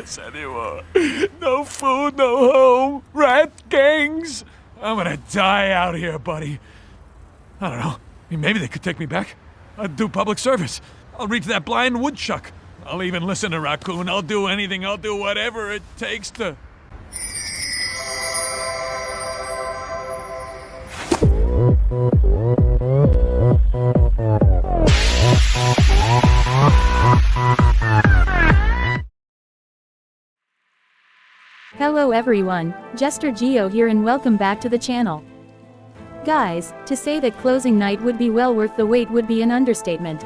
this anymore. No food, no home, rat gangs. I'm gonna die out here, buddy. I don't know. I mean, maybe they could take me back. I'd do public service. I'll reach that blind woodchuck. I'll even listen to Raccoon. I'll do anything. I'll do whatever it takes to... Hello everyone, JesterGio here and welcome back to the channel. Guys, to say that closing night would be well worth the wait would be an understatement.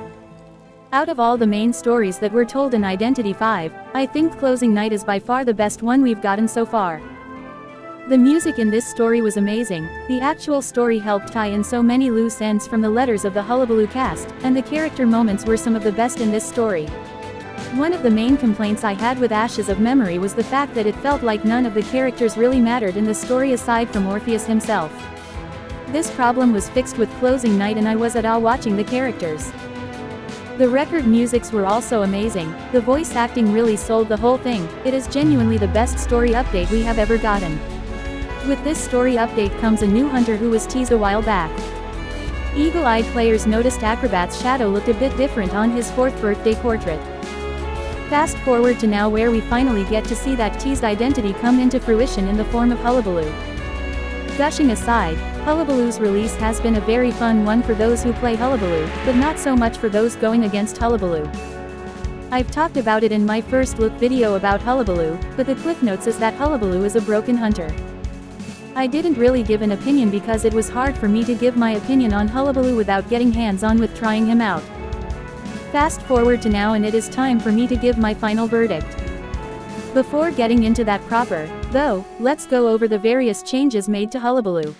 Out of all the main stories that were told in Identity 5, I think closing night is by far the best one we've gotten so far. The music in this story was amazing, the actual story helped tie in so many loose ends from the letters of the Hullabaloo cast, and the character moments were some of the best in this story. One of the main complaints I had with Ashes of Memory was the fact that it felt like none of the characters really mattered in the story aside from Orpheus himself. This problem was fixed with closing night and I was at awe watching the characters. The record musics were also amazing, the voice acting really sold the whole thing. It is genuinely the best story update we have ever gotten. With this story update comes a new hunter who was teased a while back. Eagle-eyed players noticed Acrobat's shadow looked a bit different on his 4th birthday portrait. Fast forward to now where we finally get to see that teased identity come into fruition in the form of Hullabaloo. Gushing aside, Hullabaloo's release has been a very fun one for those who play Hullabaloo, but not so much for those going against Hullabaloo. I've talked about it in my first look video about Hullabaloo, but the cliff notes is that Hullabaloo is a broken hunter. I didn't really give an opinion because it was hard for me to give my opinion on Hullabaloo without getting hands-on with trying him out. Fast forward to now and it is time for me to give my final verdict. Before getting into that proper, though, let's go over the various changes made to Hullabaloo.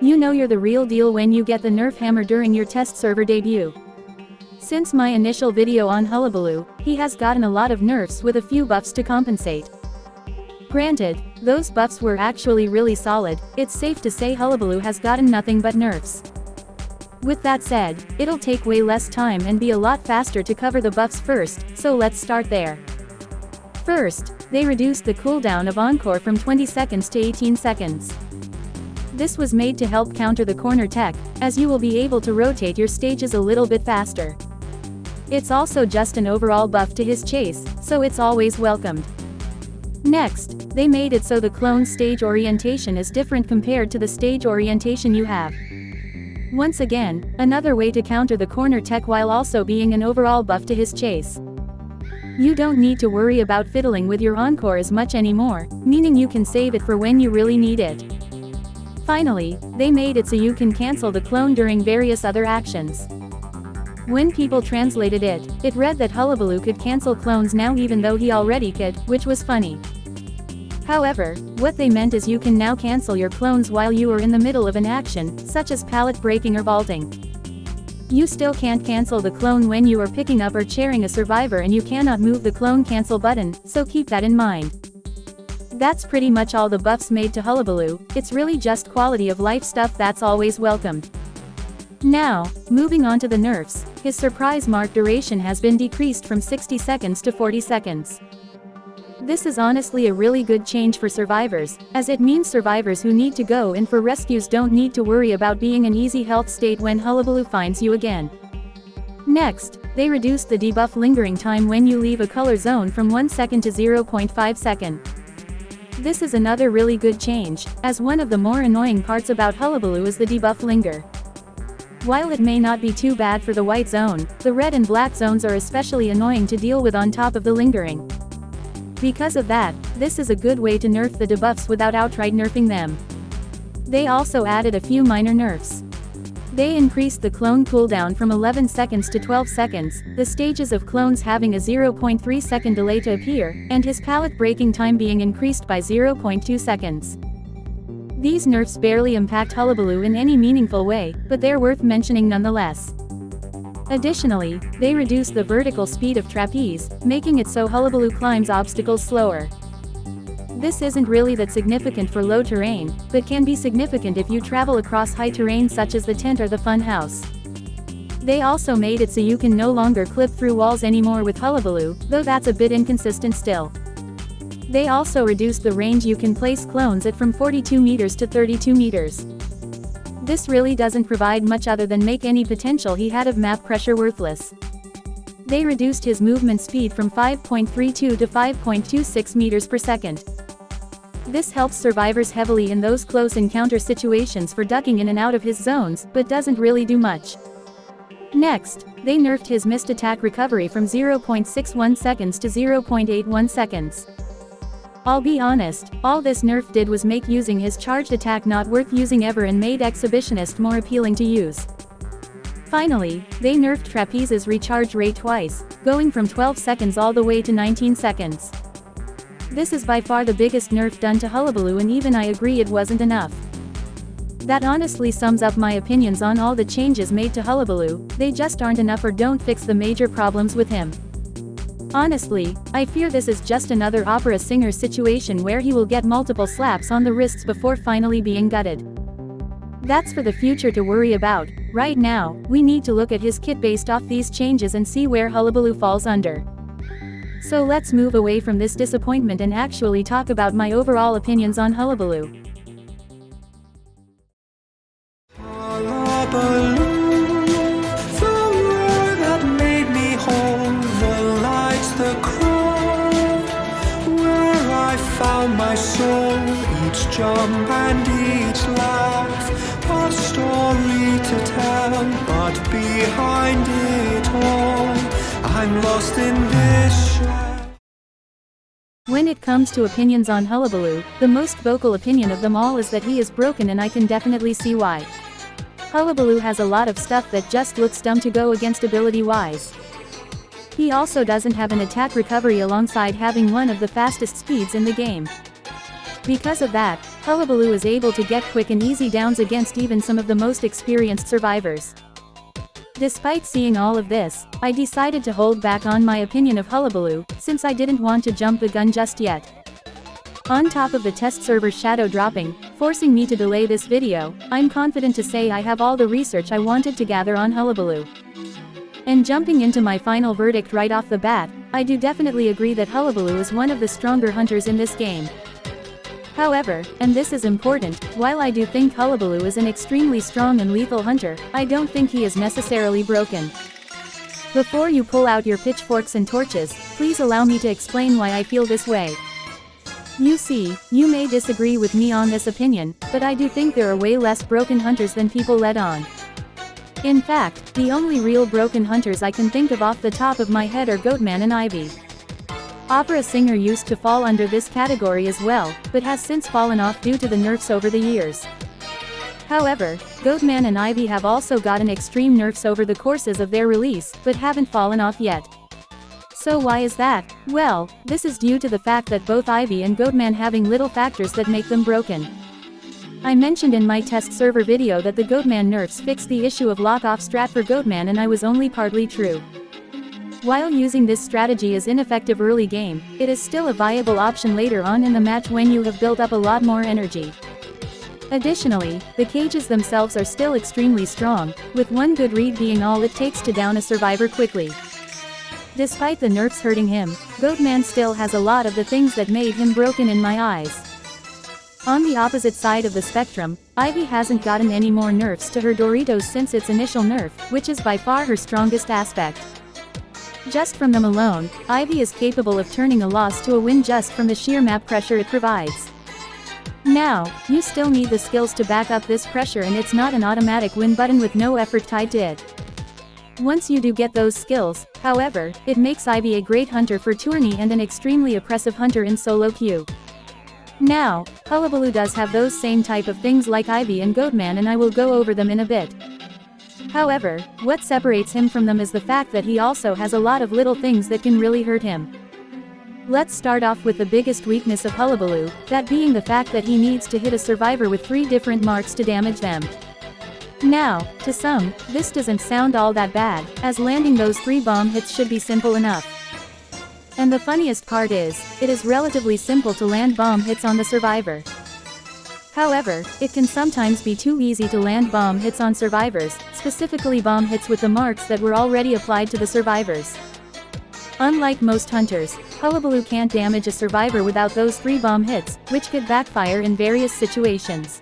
You know you're the real deal when you get the Nerf hammer during your test server debut. Since my initial video on Hullabaloo, he has gotten a lot of nerfs with a few buffs to compensate. Granted, those buffs were actually really solid, it's safe to say Hullabaloo has gotten nothing but nerfs. With that said, it'll take way less time and be a lot faster to cover the buffs first, so let's start there. First, they reduced the cooldown of Encore from 20 seconds to 18 seconds. This was made to help counter the corner tech, as you will be able to rotate your stages a little bit faster. It's also just an overall buff to his chase, so it's always welcomed. Next, they made it so the clone's stage orientation is different compared to the stage orientation you have. Once again, another way to counter the corner tech while also being an overall buff to his chase. You don't need to worry about fiddling with your Encore as much anymore, meaning you can save it for when you really need it. Finally, they made it so you can cancel the clone during various other actions. When people translated it, it read that Hullabaloo could cancel clones now even though he already could, which was funny. However, what they meant is you can now cancel your clones while you are in the middle of an action, such as pallet breaking or vaulting. You still can't cancel the clone when you are picking up or chairing a survivor and you cannot move the clone cancel button, so keep that in mind. That's pretty much all the buffs made to Hullabaloo, it's really just quality of life stuff that's always welcomed. Now, moving on to the nerfs, his surprise mark duration has been decreased from 60 seconds to 40 seconds. This is honestly a really good change for survivors, as it means survivors who need to go in for rescues don't need to worry about being in easy health state when Hullabaloo finds you again. Next, they reduced the debuff lingering time when you leave a color zone from 1 second to 0.5 second. This is another really good change, as one of the more annoying parts about Hullabaloo is the debuff linger. While it may not be too bad for the white zone, the red and black zones are especially annoying to deal with on top of the lingering. Because of that, this is a good way to nerf the debuffs without outright nerfing them. They also added a few minor nerfs. They increased the clone cooldown from 11 seconds to 12 seconds, the stages of clones having a 0.3 second delay to appear, and his pallet breaking time being increased by 0.2 seconds. These nerfs barely impact Hullabaloo in any meaningful way, but they're worth mentioning nonetheless. Additionally, they reduce the vertical speed of trapeze, making it so Hullabaloo climbs obstacles slower. This isn't really that significant for low terrain, but can be significant if you travel across high terrain such as the tent or the fun house. They also made it so you can no longer clip through walls anymore with Hullabaloo, though that's a bit inconsistent still. They also reduced the range you can place clones at from 42 meters to 32 meters. This really doesn't provide much other than make any potential he had of map pressure worthless. They reduced his movement speed from 5.32 to 5.26 meters per second. This helps survivors heavily in those close encounter situations for ducking in and out of his zones, but doesn't really do much. Next, they nerfed his missed attack recovery from 0.61 seconds to 0.81 seconds. I'll be honest, all this nerf did was make using his charged attack not worth using ever and made Exhibitionist more appealing to use. Finally, they nerfed Trapeze's recharge rate twice, going from 12 seconds all the way to 19 seconds. This is by far the biggest nerf done to Hullabaloo, and even I agree it wasn't enough. That honestly sums up my opinions on all the changes made to Hullabaloo. They just aren't enough or don't fix the major problems with him. Honestly, I fear this is just another opera singer situation where he will get multiple slaps on the wrists before finally being gutted. That's for the future to worry about. Right now, we need to look at his kit based off these changes and see where Hullabaloo falls under. So let's move away from this disappointment and actually talk about my overall opinions on Hullabaloo. My soul, each jump and each laugh, a story to tell, but behind it all, I'm lost in this shell. When it comes to opinions on Hullabaloo, the most vocal opinion of them all is that he is broken, and I can definitely see why. Hullabaloo has a lot of stuff that just looks dumb to go against ability-wise. He also doesn't have an attack recovery alongside having one of the fastest speeds in the game. Because of that, Hullabaloo is able to get quick and easy downs against even some of the most experienced survivors. Despite seeing all of this, I decided to hold back on my opinion of Hullabaloo, since I didn't want to jump the gun just yet. On top of the test server shadow dropping, forcing me to delay this video, I'm confident to say I have all the research I wanted to gather on Hullabaloo. And jumping into my final verdict right off the bat, I do definitely agree that Hullabaloo is one of the stronger hunters in this game. However, and this is important, while I do think Hullabaloo is an extremely strong and lethal hunter, I don't think he is necessarily broken. Before you pull out your pitchforks and torches, please allow me to explain why I feel this way. You see, you may disagree with me on this opinion, but I do think there are way less broken hunters than people let on. In fact, the only real broken hunters I can think of off the top of my head are Goatman and Ivy. Opera Singer used to fall under this category as well, but has since fallen off due to the nerfs over the years. However, Goatman and Ivy have also gotten extreme nerfs over the courses of their release, but haven't fallen off yet. So why is that? Well, this is due to the fact that both Ivy and Goatman having little factors that make them broken. I mentioned in my test server video that the Goatman nerfs fixed the issue of lock-off strat for Goatman, and I was only partly true. While using this strategy is ineffective early game, it is still a viable option later on in the match when you have built up a lot more energy. Additionally, the cages themselves are still extremely strong, with one good read being all it takes to down a survivor quickly. Despite the nerfs hurting him, Goatman still has a lot of the things that made him broken in my eyes. On the opposite side of the spectrum, Ivy hasn't gotten any more nerfs to her Doritos since its initial nerf, which is by far her strongest aspect. Just from them alone, Ivy is capable of turning a loss to a win just from the sheer map pressure it provides. Now, you still need the skills to back up this pressure, and it's not an automatic win button with no effort tied to it. Once you do get those skills, however, it makes Ivy a great hunter for tourney and an extremely oppressive hunter in solo queue. Now, Hullabaloo does have those same type of things like Ivy and Goatman, and I will go over them in a bit. However, what separates him from them is the fact that he also has a lot of little things that can really hurt him. Let's start off with the biggest weakness of Hullabaloo, that being the fact that he needs to hit a survivor with 3 different marks to damage them. Now, to some, this doesn't sound all that bad, as landing those 3 bomb hits should be simple enough. And the funniest part is, it is relatively simple to land bomb hits on the survivor. However, it can sometimes be too easy to land bomb hits on survivors, specifically bomb hits with the marks that were already applied to the survivors. Unlike most hunters, Hullabaloo can't damage a survivor without those 3 bomb hits, which could backfire in various situations.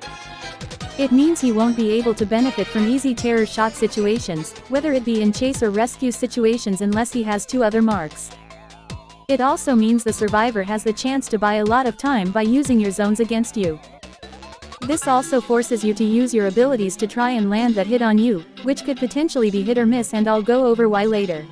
It means he won't be able to benefit from easy terror shot situations, whether it be in chase or rescue situations unless he has 2 other marks. It also means the survivor has the chance to buy a lot of time by using your zones against you. This also forces you to use your abilities to try and land that hit on you, which could potentially be hit or miss, and I'll go over why later.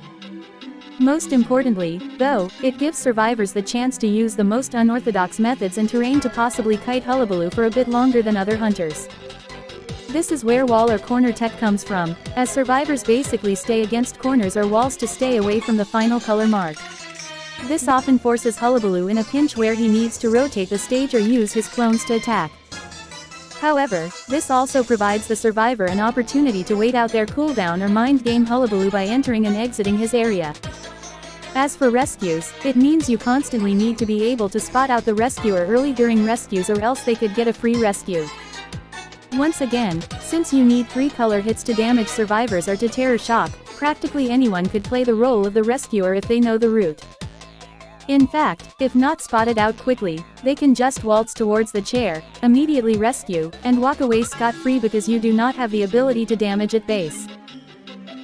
Most importantly, though, it gives survivors the chance to use the most unorthodox methods and terrain to possibly kite Hullabaloo for a bit longer than other hunters. This is where wall or corner tech comes from, as survivors basically stay against corners or walls to stay away from the final color mark. This often forces Hullabaloo in a pinch where he needs to rotate the stage or use his clones to attack. However, this also provides the survivor an opportunity to wait out their cooldown or mind game Hullabaloo by entering and exiting his area. As for rescues, it means you constantly need to be able to spot out the rescuer early during rescues, or else they could get a free rescue. Once again, since you need 3 color hits to damage survivors or to terror shock, practically anyone could play the role of the rescuer if they know the route. In fact, if not spotted out quickly, they can just waltz towards the chair, immediately rescue, and walk away scot-free because you do not have the ability to damage at base.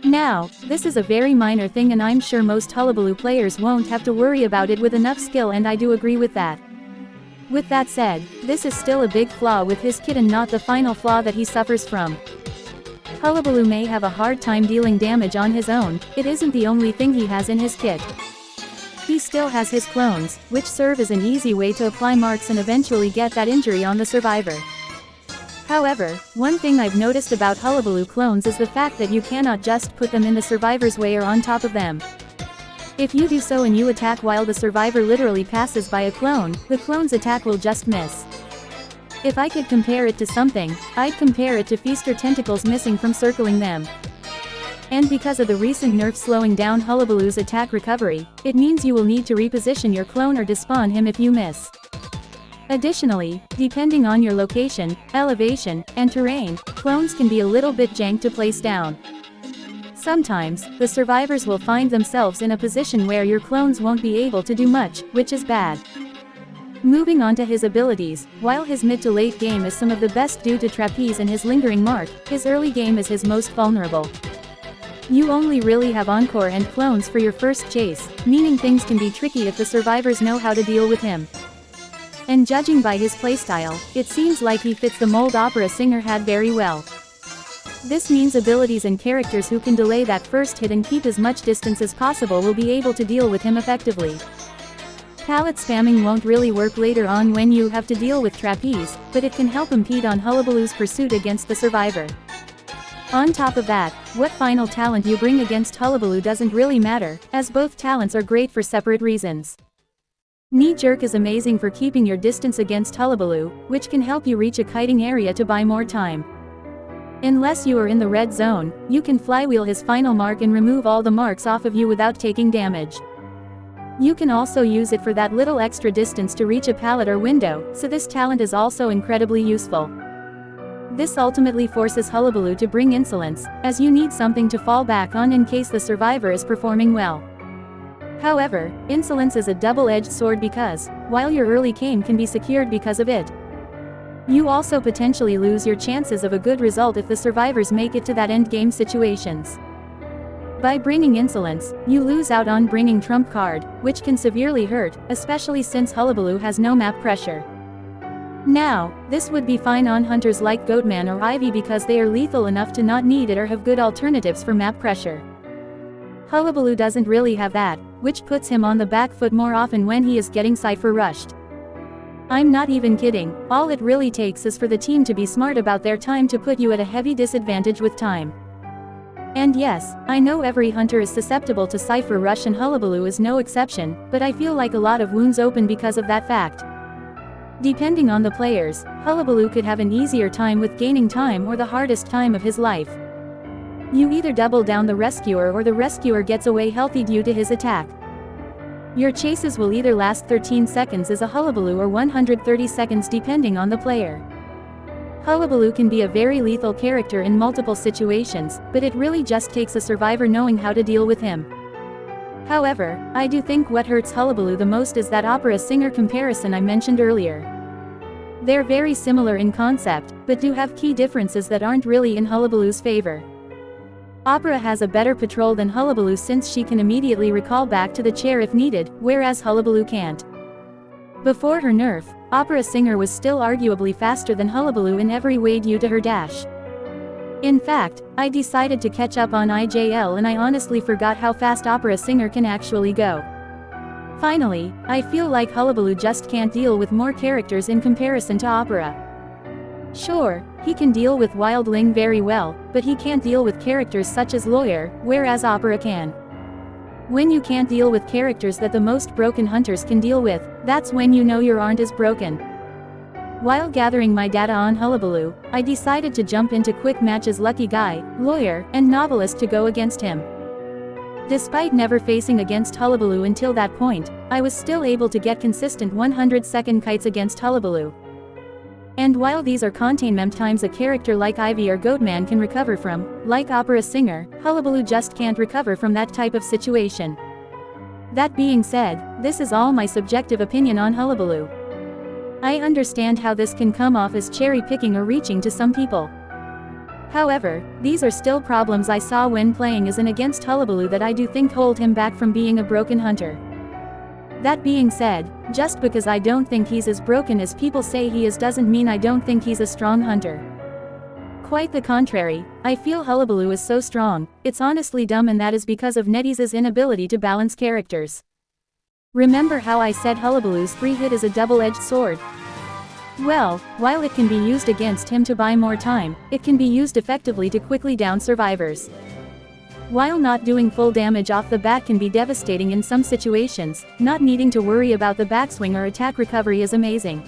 Now, this is a very minor thing, and I'm sure most Hullabaloo players won't have to worry about it with enough skill, and I do agree with that. With that said, this is still a big flaw with his kit and not the final flaw that he suffers from. Hullabaloo may have a hard time dealing damage on his own, it isn't the only thing he has in his kit. He still has his clones, which serve as an easy way to apply marks and eventually get that injury on the survivor. However, one thing I've noticed about Hullabaloo clones is the fact that you cannot just put them in the survivor's way or on top of them. If you do so and you attack while the survivor literally passes by a clone, the clone's attack will just miss. If I could compare it to something, I'd compare it to Feaster tentacles missing from circling them. And because of the recent nerf slowing down Hullabaloo's attack recovery, it means you will need to reposition your clone or despawn him if you miss. Additionally, depending on your location, elevation, and terrain, clones can be a little bit jank to place down. Sometimes, the survivors will find themselves in a position where your clones won't be able to do much, which is bad. Moving on to his abilities, while his mid to late game is some of the best due to trapeze and his lingering mark, his early game is his most vulnerable. You only really have encore and clones for your first chase, meaning things can be tricky if the survivors know how to deal with him. And judging by his playstyle, it seems like he fits the mold opera singer had very well. This means abilities and characters who can delay that first hit and keep as much distance as possible will be able to deal with him effectively. Pallet spamming won't really work later on when you have to deal with trapeze, but it can help impede on Hullabaloo's pursuit against the survivor. On top of that, what final talent you bring against Hullabaloo doesn't really matter, as both talents are great for separate reasons. Knee Jerk is amazing for keeping your distance against Hullabaloo, which can help you reach a kiting area to buy more time. Unless you are in the red zone, you can flywheel his final mark and remove all the marks off of you without taking damage. You can also use it for that little extra distance to reach a pallet or window, so this talent is also incredibly useful. This ultimately forces Hullabaloo to bring insolence, as you need something to fall back on in case the survivor is performing well. However, insolence is a double-edged sword because, while your early game can be secured because of it, you also potentially lose your chances of a good result if the survivors make it to that endgame situations. By bringing insolence, you lose out on bringing trump card, which can severely hurt, especially since Hullabaloo has no map pressure. Now, this would be fine on hunters like Goatman or Ivy because they are lethal enough to not need it or have good alternatives for map pressure. Hullabaloo doesn't really have that, which puts him on the back foot more often when he is getting cipher rushed. I'm not even kidding, all it really takes is for the team to be smart about their time to put you at a heavy disadvantage with time. And yes, I know every hunter is susceptible to Cypher Rush and Hullabaloo is no exception, but I feel like a lot of wounds open because of that fact. Depending on the players, Hullabaloo could have an easier time with gaining time or the hardest time of his life. You either double down the rescuer or the rescuer gets away healthy due to his attack. Your chases will either last 13 seconds as a Hullabaloo or 130 seconds depending on the player. Hullabaloo can be a very lethal character in multiple situations, but it really just takes a survivor knowing how to deal with him. However, I do think what hurts Hullabaloo the most is that opera singer comparison I mentioned earlier. They're very similar in concept, but do have key differences that aren't really in Hullabaloo's favor. Opera has a better patrol than Hullabaloo since she can immediately recall back to the chair if needed, whereas Hullabaloo can't. Before her nerf, opera singer was still arguably faster than Hullabaloo in every way due to her dash. In fact, I decided to catch up on IJL and I honestly forgot how fast opera singer can actually go. Finally, I feel like Hullabaloo just can't deal with more characters in comparison to opera. Sure, he can deal with wildling very well, but he can't deal with characters such as lawyer, whereas opera can. When you can't deal with characters that the most broken hunters can deal with, that's when you know you aren't as broken. While gathering my data on Hullabaloo, I decided to jump into quick matches Lucky Guy, Lawyer, and Novelist to go against him. Despite never facing against Hullabaloo until that point, I was still able to get consistent 100-second kites against Hullabaloo. And while these are containment times a character like Ivy or Goatman can recover from, like opera singer, Hullabaloo just can't recover from that type of situation. That being said, this is all my subjective opinion on Hullabaloo. I understand how this can come off as cherry-picking or reaching to some people. However, these are still problems I saw when playing as and against Hullabaloo that I do think hold him back from being a broken hunter. That being said, just because I don't think he's as broken as people say he is doesn't mean I don't think he's a strong hunter. Quite the contrary, I feel Hullabaloo is so strong, it's honestly dumb, and that is because of NetEase's inability to balance characters. Remember how I said Hullabaloo's 3-hit is a double-edged sword? Well, while it can be used against him to buy more time, it can be used effectively to quickly down survivors. While not doing full damage off the bat can be devastating in some situations, not needing to worry about the backswing or attack recovery is amazing.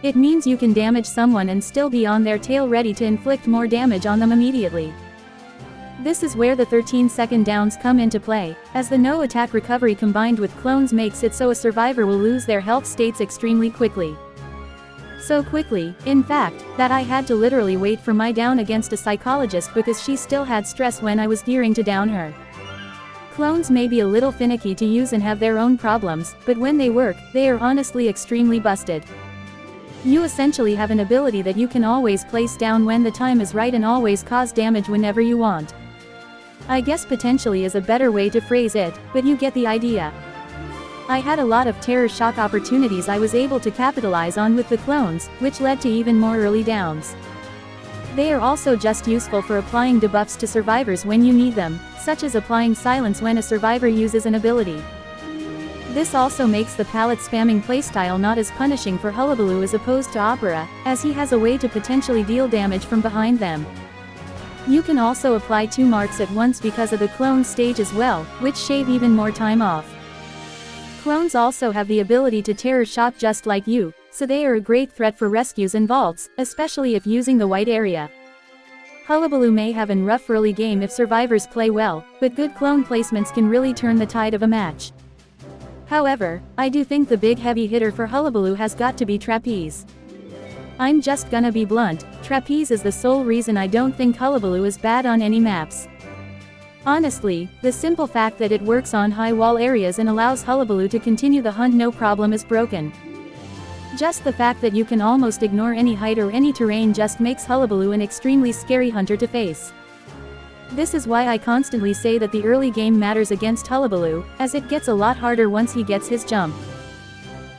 It means you can damage someone and still be on their tail ready to inflict more damage on them immediately. This is where the 13-second downs come into play, as the no attack recovery combined with clones makes it so a survivor will lose their health states extremely quickly. So quickly, in fact, that I had to literally wait for my down against a psychologist because she still had stress when I was gearing to down her. Clones may be a little finicky to use and have their own problems, but when they work, they are honestly extremely busted. You essentially have an ability that you can always place down when the time is right and always cause damage whenever you want. I guess potentially is a better way to phrase it, but you get the idea. I had a lot of terror shock opportunities I was able to capitalize on with the clones, which led to even more early downs. They are also just useful for applying debuffs to survivors when you need them, such as applying silence when a survivor uses an ability. This also makes the palette spamming playstyle not as punishing for Hullabaloo as opposed to opera, as he has a way to potentially deal damage from behind them. You can also apply 2 marks at once because of the clone stage as well, which shave even more time off. Clones also have the ability to terror shock just like you, so they are a great threat for rescues and vaults, especially if using the white area. Hullabaloo may have a rough early game if survivors play well, but good clone placements can really turn the tide of a match. However, I do think the big heavy hitter for Hullabaloo has got to be Trapeze. I'm just gonna be blunt, Trapeze is the sole reason I don't think Hullabaloo is bad on any maps. Honestly, the simple fact that it works on high wall areas and allows Hullabaloo to continue the hunt no problem is broken. Just the fact that you can almost ignore any height or any terrain just makes Hullabaloo an extremely scary hunter to face. This is why I constantly say that the early game matters against Hullabaloo, as it gets a lot harder once he gets his jump.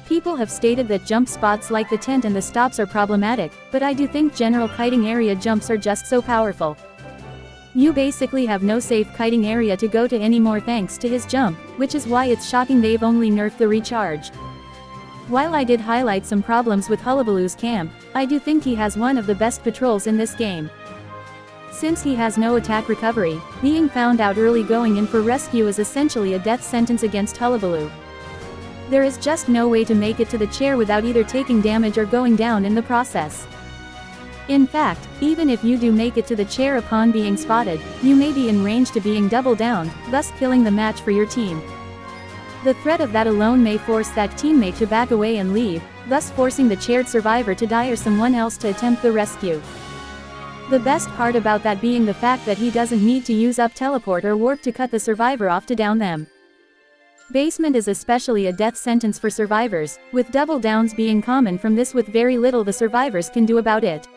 People have stated that jump spots like the tent and the stops are problematic, but I do think general kiting area jumps are just so powerful. You basically have no safe kiting area to go to anymore thanks to his jump, which is why it's shocking they've only nerfed the recharge. While I did highlight some problems with Hullabaloo's camp, I do think he has one of the best patrols in this game. Since he has no attack recovery, being found out early going in for rescue is essentially a death sentence against Hullabaloo. There is just no way to make it to the chair without either taking damage or going down in the process. In fact, even if you do make it to the chair upon being spotted, you may be in range to being double downed, thus killing the match for your team. The threat of that alone may force that teammate to back away and leave, thus forcing the chaired survivor to die or someone else to attempt the rescue. The best part about that being the fact that he doesn't need to use up teleport or warp to cut the survivor off to down them. Basement is especially a death sentence for survivors, with double downs being common from this with very little the survivors can do about it.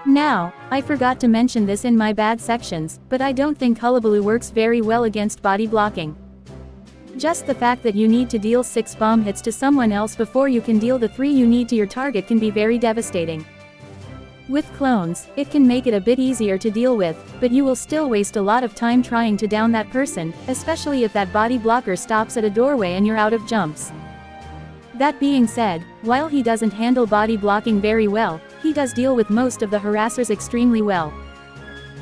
Now, I forgot to mention this in my bad sections, but I don't think Hullabaloo works very well against body blocking. Just the fact that you need to deal 6 bomb hits to someone else before you can deal the 3 you need to your target can be very devastating. With clones, it can make it a bit easier to deal with, but you will still waste a lot of time trying to down that person, especially if that body blocker stops at a doorway and you're out of jumps. That being said, while he doesn't handle body blocking very well, he does deal with most of the harassers extremely well.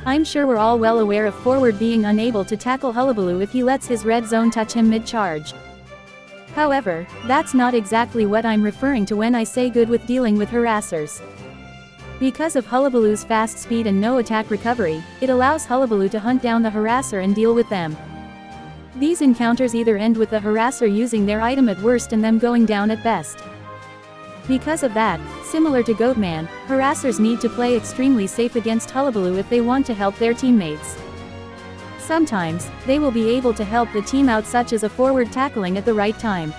I'm sure we're all well aware of Forward being unable to tackle Hullabaloo if he lets his red zone touch him mid-charge. However, that's not exactly what I'm referring to when I say good with dealing with harassers. Because of Hullabaloo's fast speed and no attack recovery, it allows Hullabaloo to hunt down the harasser and deal with them. These encounters either end with the harasser using their item at worst and them going down at best. Because of that, similar to Goatman, harassers need to play extremely safe against Hullabaloo if they want to help their teammates. Sometimes, they will be able to help the team out such as a forward tackling at the right time.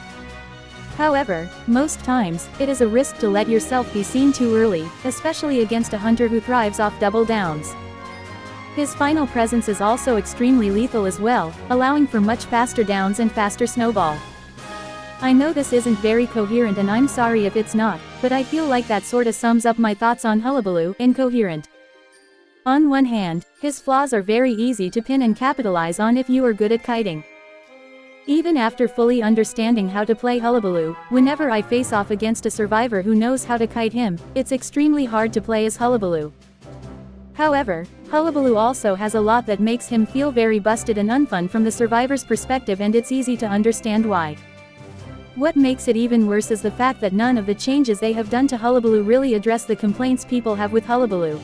However, most times, it is a risk to let yourself be seen too early, especially against a hunter who thrives off double downs. His final presence is also extremely lethal as well, allowing for much faster downs and faster snowball. I know this isn't very coherent and I'm sorry if it's not, but I feel like that sorta sums up my thoughts on Hullabaloo, incoherent. On one hand, his flaws are very easy to pin and capitalize on if you are good at kiting. Even after fully understanding how to play Hullabaloo, whenever I face off against a survivor who knows how to kite him, it's extremely hard to play as Hullabaloo. However, Hullabaloo also has a lot that makes him feel very busted and unfun from the survivor's perspective, and it's easy to understand why. What makes it even worse is the fact that none of the changes they have done to Hullabaloo really address the complaints people have with Hullabaloo.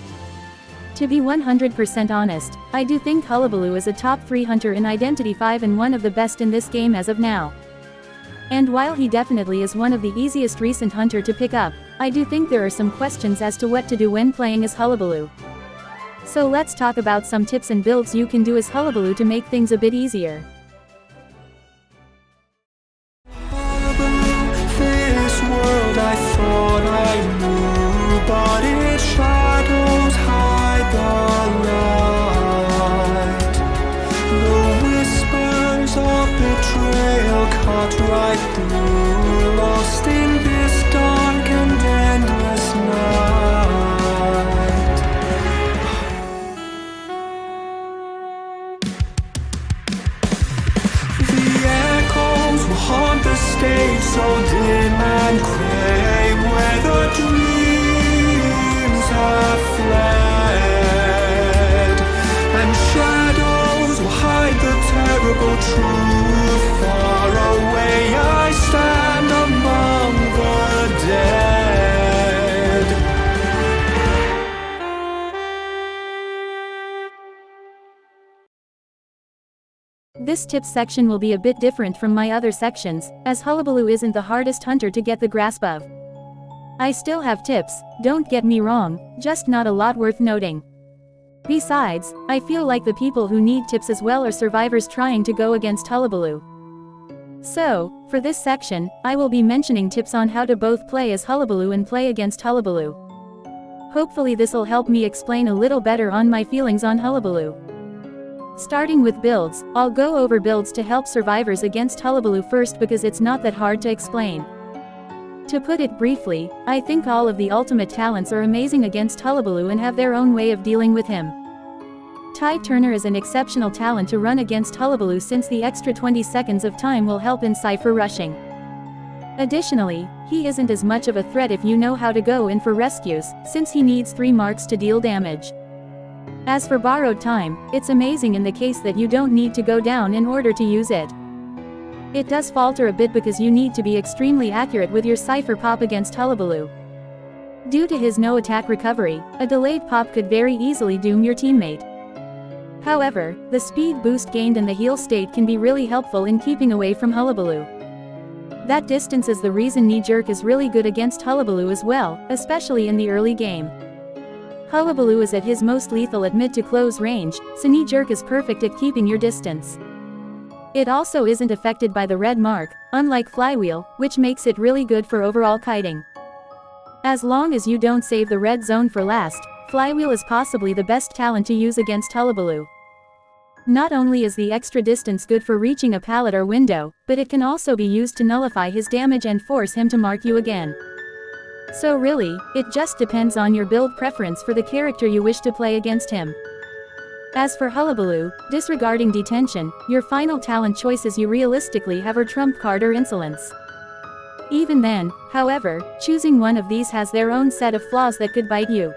To be 100% honest, I do think Hullabaloo is a top 3 hunter in Identity 5 and one of the best in this game as of now. And while he definitely is one of the easiest recent hunter to pick up, I do think there are some questions as to what to do when playing as Hullabaloo. So let's talk about some tips and builds you can do as Hullabaloo to make things a bit easier. This world I thought I knew, but its shadows hide the light. The whispers of betrayal cut right through, lost in this dark and endless night. The echoes will haunt the stage so dim and gray, where the dreams have fled, and shadows will hide the terrible truth. Far away I stand among the dead. This tips section will be a bit different from my other sections, as Hullabaloo isn't the hardest hunter to get the grasp of. I still have tips, don't get me wrong, just not a lot worth noting. Besides, I feel like the people who need tips as well are survivors trying to go against Hullabaloo. So, for this section, I will be mentioning tips on how to both play as Hullabaloo and play against Hullabaloo. Hopefully this'll help me explain a little better on my feelings on Hullabaloo. Starting with builds, I'll go over builds to help survivors against Hullabaloo first because it's not that hard to explain. To put it briefly, I think all of the ultimate talents are amazing against Hullabaloo and have their own way of dealing with him. Tide Turner is an exceptional talent to run against Hullabaloo since the extra 20 seconds of time will help in cipher rushing. Additionally, he isn't as much of a threat if you know how to go in for rescues, since he needs 3 marks to deal damage. As for borrowed time, it's amazing in the case that you don't need to go down in order to use it. It does falter a bit because you need to be extremely accurate with your cipher pop against Hullabaloo. Due to his no attack recovery, a delayed pop could very easily doom your teammate. However, the speed boost gained in the heal state can be really helpful in keeping away from Hullabaloo. That distance is the reason Knee Jerk is really good against Hullabaloo as well, especially in the early game. Hullabaloo is at his most lethal at mid to close range, so Knee Jerk is perfect at keeping your distance. It also isn't affected by the red mark, unlike Flywheel, which makes it really good for overall kiting. As long as you don't save the red zone for last, Flywheel is possibly the best talent to use against Hullabaloo. Not only is the extra distance good for reaching a pallet or window, but it can also be used to nullify his damage and force him to mark you again. So really, it just depends on your build preference for the character you wish to play against him. As for Hullabaloo, disregarding detention, your final talent choices you realistically have are Trump Card or Insolence. Even then, however, choosing one of these has their own set of flaws that could bite you.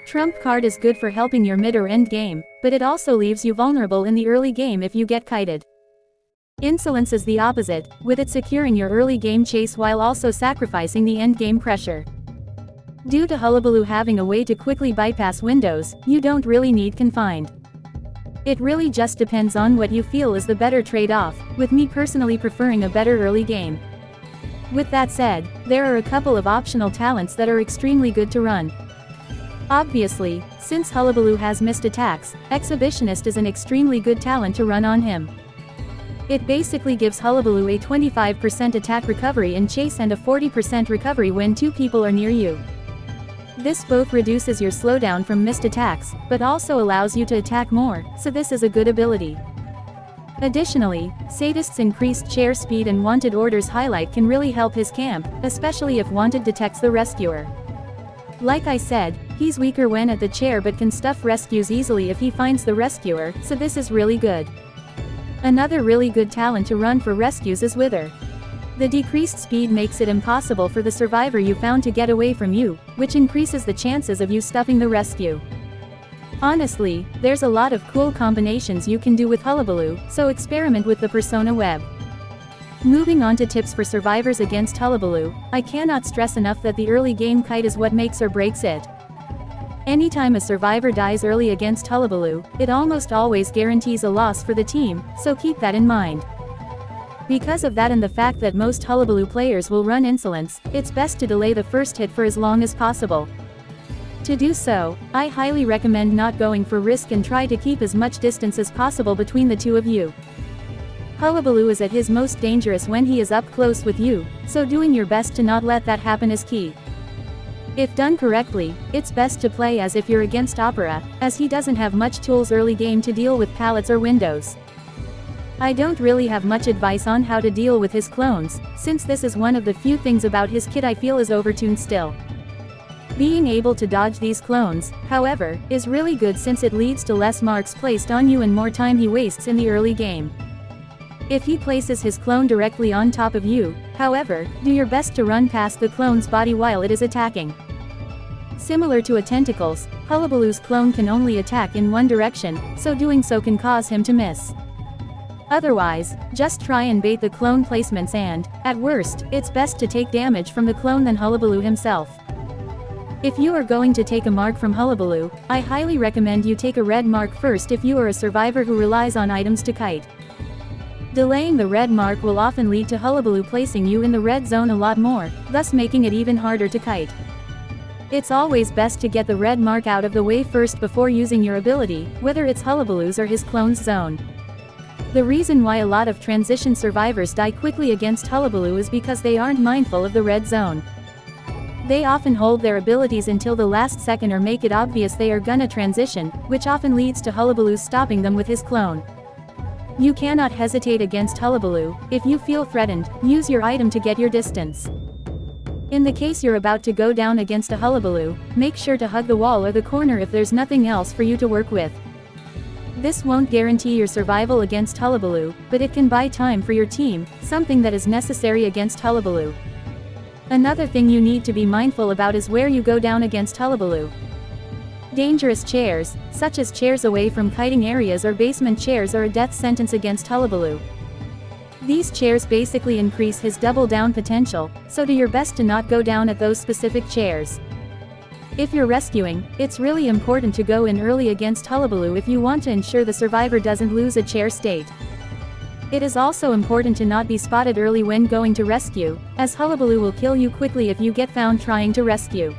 Trump Card is good for helping your mid or end game, but it also leaves you vulnerable in the early game if you get kited. Insolence is the opposite, with it securing your early game chase while also sacrificing the end game pressure. Due to Hullabaloo having a way to quickly bypass windows, you don't really need Confined. It really just depends on what you feel is the better trade-off, with me personally preferring a better early game. With that said, there are a couple of optional talents that are extremely good to run. Obviously, since Hullabaloo has missed attacks, Exhibitionist is an extremely good talent to run on him. It basically gives Hullabaloo a 25% attack recovery in chase and a 40% recovery when two people are near you. This both reduces your slowdown from missed attacks, but also allows you to attack more, so this is a good ability. Additionally, Sadist's increased chair speed and Wanted Orders highlight can really help his camp, especially if Wanted detects the rescuer. Like I said, he's weaker when at the chair but can stuff rescues easily if he finds the rescuer, so this is really good. Another really good talent to run for rescues is Wither. The decreased speed makes it impossible for the survivor you found to get away from you, which increases the chances of you stuffing the rescue. Honestly, there's a lot of cool combinations you can do with Hullabaloo, so experiment with the Persona Web. Moving on to tips for survivors against Hullabaloo, I cannot stress enough that the early game kite is what makes or breaks it. Anytime a survivor dies early against Hullabaloo, it almost always guarantees a loss for the team, so keep that in mind. Because of that and the fact that most Hullabaloo players will run Insolence, it's best to delay the first hit for as long as possible. To do so, I highly recommend not going for risk and try to keep as much distance as possible between the two of you. Hullabaloo is at his most dangerous when he is up close with you, so doing your best to not let that happen is key. If done correctly, it's best to play as if you're against Opera, as he doesn't have much tools early game to deal with pallets or windows. I don't really have much advice on how to deal with his clones, since this is one of the few things about his kit I feel is overtuned still. Being able to dodge these clones, however, is really good since it leads to less marks placed on you and more time he wastes in the early game. If he places his clone directly on top of you, however, do your best to run past the clone's body while it is attacking. Similar to a Tentacles, Hullabaloo's clone can only attack in one direction, so doing so can cause him to miss. Otherwise, just try and bait the clone placements and, at worst, it's best to take damage from the clone than Hullabaloo himself. If you are going to take a mark from Hullabaloo, I highly recommend you take a red mark first if you are a survivor who relies on items to kite. Delaying the red mark will often lead to Hullabaloo placing you in the red zone a lot more, thus making it even harder to kite. It's always best to get the red mark out of the way first before using your ability, whether it's Hullabaloo's or his clone's zone. The reason why a lot of transition survivors die quickly against Hullabaloo is because they aren't mindful of the red zone. They often hold their abilities until the last second or make it obvious they are gonna transition, which often leads to Hullabaloo stopping them with his clone. You cannot hesitate against Hullabaloo. If you feel threatened, use your item to get your distance. In the case you're about to go down against a Hullabaloo, make sure to hug the wall or the corner if there's nothing else for you to work with. This won't guarantee your survival against Hullabaloo, but it can buy time for your team, something that is necessary against Hullabaloo. Another thing you need to be mindful about is where you go down against Hullabaloo. Dangerous chairs, such as chairs away from kiting areas or basement chairs, are a death sentence against Hullabaloo. These chairs basically increase his double down potential, so do your best to not go down at those specific chairs. If you're rescuing, it's really important to go in early against Hullabaloo if you want to ensure the survivor doesn't lose a chair state. It is also important to not be spotted early when going to rescue, as Hullabaloo will kill you quickly if you get found trying to rescue.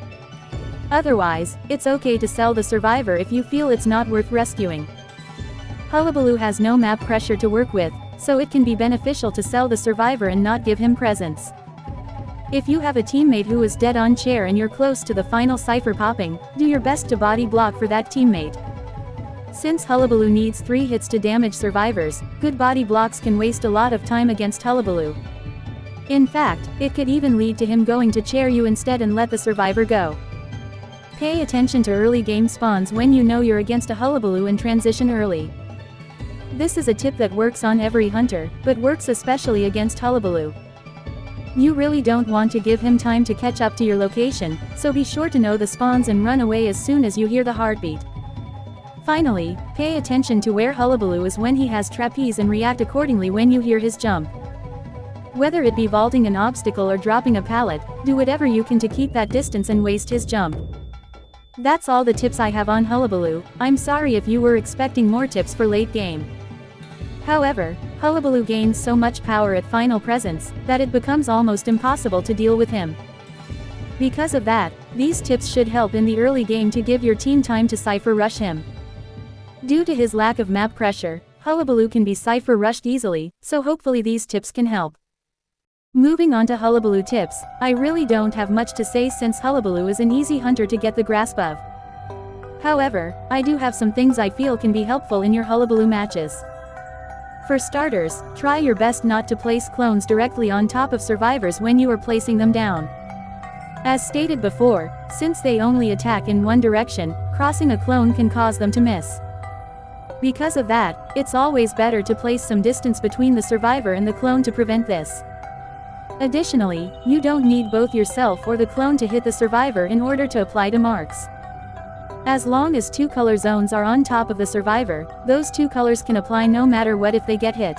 Otherwise, it's okay to sell the survivor if you feel it's not worth rescuing. Hullabaloo has no map pressure to work with, so it can be beneficial to sell the survivor and not give him presents. If you have a teammate who is dead on chair and you're close to the final cipher popping, do your best to body block for that teammate. Since Hullabaloo needs 3 hits to damage survivors, good body blocks can waste a lot of time against Hullabaloo. In fact, it could even lead to him going to chair you instead and let the survivor go. Pay attention to early game spawns when you know you're against a Hullabaloo and transition early. This is a tip that works on every hunter, but works especially against Hullabaloo. You really don't want to give him time to catch up to your location, so be sure to know the spawns and run away as soon as you hear the heartbeat. Finally, pay attention to where Hullabaloo is when he has trapeze and react accordingly when you hear his jump. Whether it be vaulting an obstacle or dropping a pallet, do whatever you can to keep that distance and waste his jump. That's all the tips I have on Hullabaloo. I'm sorry if you were expecting more tips for late game. However, Hullabaloo gains so much power at final presence, that it becomes almost impossible to deal with him. Because of that, these tips should help in the early game to give your team time to cipher rush him. Due to his lack of map pressure, Hullabaloo can be cipher rushed easily, so hopefully these tips can help. Moving on to Hullabaloo tips, I really don't have much to say since Hullabaloo is an easy hunter to get the grasp of. However, I do have some things I feel can be helpful in your Hullabaloo matches. For starters, try your best not to place clones directly on top of survivors when you are placing them down. As stated before, since they only attack in one direction, crossing a clone can cause them to miss. Because of that, it's always better to place some distance between the survivor and the clone to prevent this. Additionally, you don't need both yourself or the clone to hit the survivor in order to apply to marks. As long as 2 color zones are on top of the survivor, those 2 colors can apply no matter what if they get hit.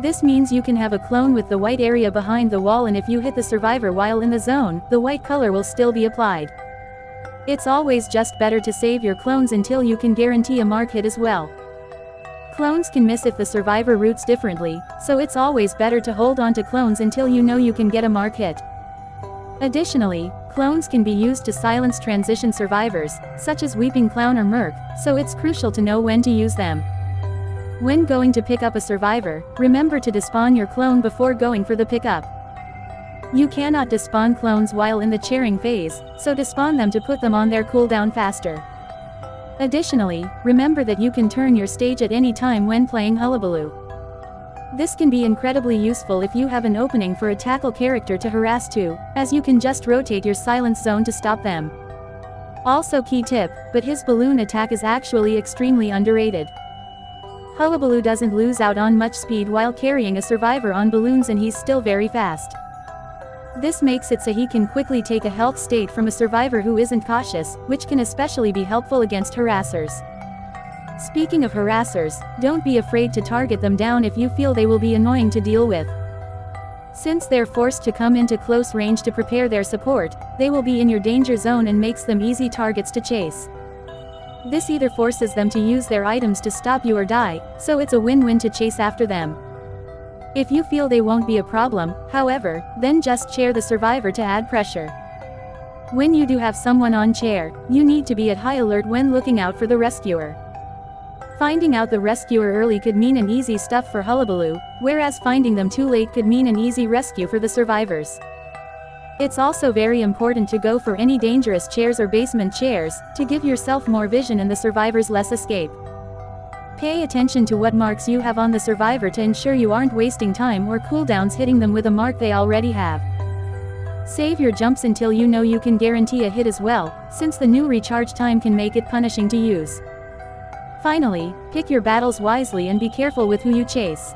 This means you can have a clone with the white area behind the wall, and if you hit the survivor while in the zone, the white color will still be applied. It's always just better to save your clones until you can guarantee a mark hit as well. Clones can miss if the survivor routes differently, so it's always better to hold on to clones until you know you can get a mark hit. Additionally, clones can be used to silence transition survivors, such as Weeping Clown or Merc, so it's crucial to know when to use them. When going to pick up a survivor, remember to despawn your clone before going for the pickup. You cannot despawn clones while in the chairing phase, so despawn them to put them on their cooldown faster. Additionally, remember that you can turn your stage at any time when playing Hullabaloo. This can be incredibly useful if you have an opening for a tackle character to harass to, as you can just rotate your silence zone to stop them. Also key tip, but his balloon attack is actually extremely underrated. Hullabaloo doesn't lose out on much speed while carrying a survivor on balloons, and he's still very fast. This makes it so he can quickly take a health state from a survivor who isn't cautious, which can especially be helpful against harassers. Speaking of harassers, don't be afraid to target them down if you feel they will be annoying to deal with. Since they're forced to come into close range to prepare their support, they will be in your danger zone and makes them easy targets to chase. This either forces them to use their items to stop you or die, so it's a win-win to chase after them. If you feel they won't be a problem, however, then just chair the survivor to add pressure. When you do have someone on chair, you need to be at high alert when looking out for the rescuer. Finding out the rescuer early could mean an easy stuff for Hullabaloo, whereas finding them too late could mean an easy rescue for the survivors. It's also very important to go for any dangerous chairs or basement chairs, to give yourself more vision and the survivors less escape. Pay attention to what marks you have on the survivor to ensure you aren't wasting time or cooldowns hitting them with a mark they already have. Save your jumps until you know you can guarantee a hit as well, since the new recharge time can make it punishing to use. Finally, pick your battles wisely and be careful with who you chase.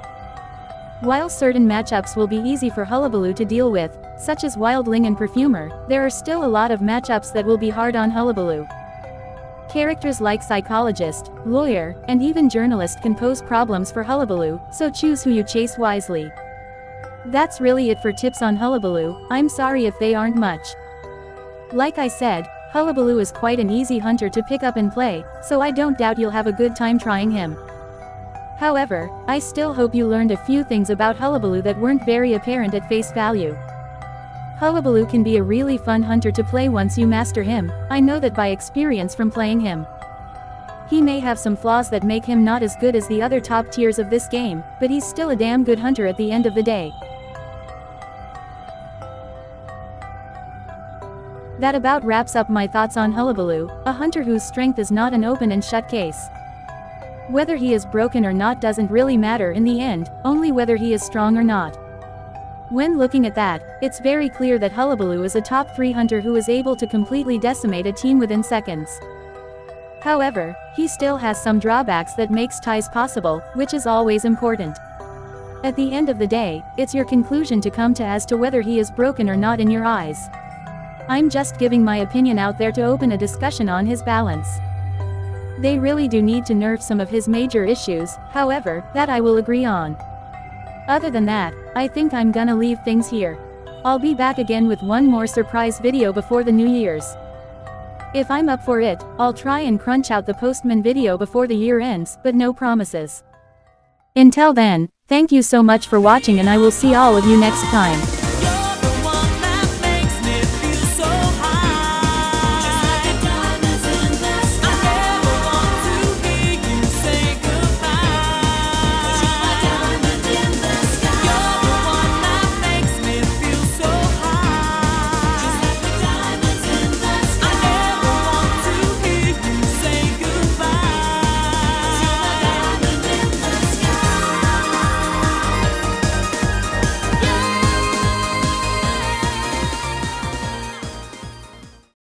While certain matchups will be easy for Hullabaloo to deal with, such as Wildling and Perfumer, there are still a lot of matchups that will be hard on Hullabaloo. Characters like psychologist, lawyer, and even journalist can pose problems for Hullabaloo, so choose who you chase wisely. That's really it for tips on Hullabaloo. I'm sorry if they aren't much. Like I said, Hullabaloo is quite an easy hunter to pick up and play, so I don't doubt you'll have a good time trying him. However, I still hope you learned a few things about Hullabaloo that weren't very apparent at face value. Hullabaloo can be a really fun hunter to play once you master him. I know that by experience from playing him. He may have some flaws that make him not as good as the other top tiers of this game, but he's still a damn good hunter at the end of the day. That about wraps up my thoughts on Hullabaloo, a hunter whose strength is not an open and shut case. Whether he is broken or not doesn't really matter in the end, only whether he is strong or not. When looking at that, it's very clear that Hullabaloo is a top 3 hunter who is able to completely decimate a team within seconds. However, he still has some drawbacks that makes ties possible, which is always important. At the end of the day, it's your conclusion to come to as to whether he is broken or not in your eyes. I'm just giving my opinion out there to open a discussion on his balance. They really do need to nerf some of his major issues, however, that I will agree on. Other than that, I think I'm gonna leave things here. I'll be back again with one more surprise video before the New Year's. If I'm up for it, I'll try and crunch out the Postman video before the year ends, but no promises. Until then, thank you so much for watching and I will see all of you next time.